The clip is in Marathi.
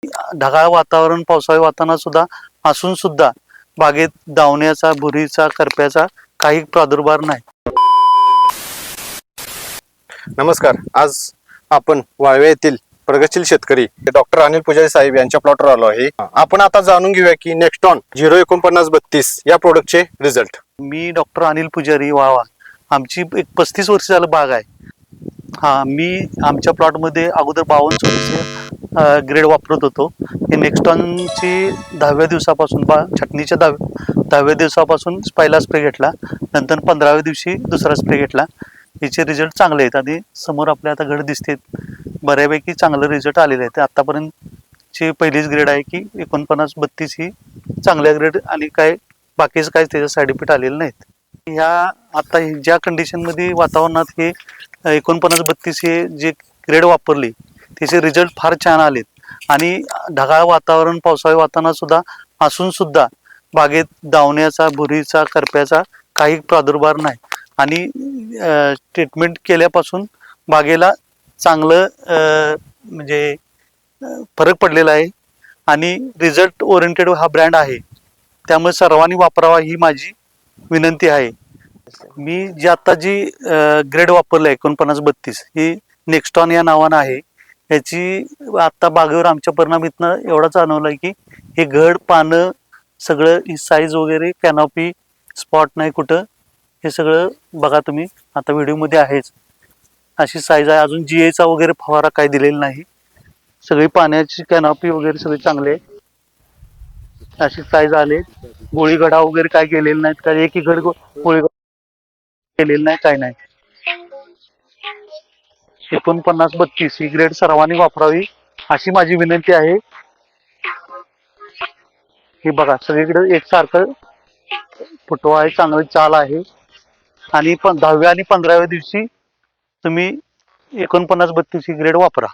ढगाळ वातावरण पावसाळी वातावरण सुद्धा असून सुद्धा बागेत दावण्याचा, भुरीचा, करप्याचा काही प्रादुर्भाव नाही. नमस्कार. आज आपण वाळवे येथील प्रगतशील शेतकरी डॉक्टर अनिल पुजारी साहेब यांच्या प्लॉटवर आलो आहे. आपण आता जाणून घेऊया की नेक्स्टॉन 04932 या प्रोडक्टचे रिझल्ट. मी डॉक्टर अनिल पुजारी वाळवा. आमची एक 35 वर्ष झालं बाग आहे. मी आमच्या प्लॉटमध्ये अगोदर 52 ग्रेड वापरत होतो. हे नेक्स्टॉनची 10व्या दिवसापासून छटणीच्या 10व्या दिवसापासून पहिला स्प्रे घेतला, नंतर 15व्या दिवशी दुसरा स्प्रे घेतला. याचे रिझल्ट चांगले आहेत आणि समोर आपल्या आता घड दिसते, बऱ्यापैकी चांगलं रिझल्ट आलेले आहेत. आतापर्यंतची पहिलीच ग्रेड आहे की 4932 ही चांगल्या ग्रेड आणि काय बाकीचं काय त्याचा साईड इफेक्ट आलेले नाहीत. ह्या आता ज्या कंडिशनमध्ये वातावरणात हे 4932 हे जे ग्रेड वापरली त्याचे रिझल्ट फार छान आलेत. आणि ढगाळ वातावरण पावसाळी वातावरण सुद्धा असून सुद्धा बागेत दावण्याचा, भुरीचा, करप्याचा काही प्रादुर्भाव नाही. आणि ट्रीटमेंट केल्यापासून बागेला चांगलं म्हणजे फरक पडलेला आहे. आणि रिझल्ट ओरिएंटेड हा ब्रँड आहे, त्यामुळे सर्वांनी वापरावा ही माझी विनंती आहे. मी जी आता जी ग्रेड वापरलं आहे 4932 ही नेक्स्टॉन या नावानं आहे. याची आत्ता बागेवर आमच्या परिणाम इथनं एवढा जाणवला आहे की हे घड, पानं सगळं, ही साईज वगैरे, कॅनॉपी स्पॉट नाही कुठं, हे सगळं बघा तुम्ही आता व्हिडिओमध्ये आहेच. अशी साईज आहे. अजून GA वगैरे फवारा काही दिलेला नाही. सगळी पाण्याची कॅनॉपी वगैरे सगळे चांगले, अशी साईज आले. गोळी गडा वगैरे काय केलेलं नाहीत, काय एकही घड गोळी केलेलं नाही, काय नाही. 4932 ही ग्रेड सर्वांनी वापरावी अशी माझी विनंती आहे. हे बघा सगळीकडे एकसारखं फुटवा आहे, चांगली चाल आहे. आणि 10व्या आणि 15व्या दिवशी तुम्ही 4932 ही ग्रेड वापरा.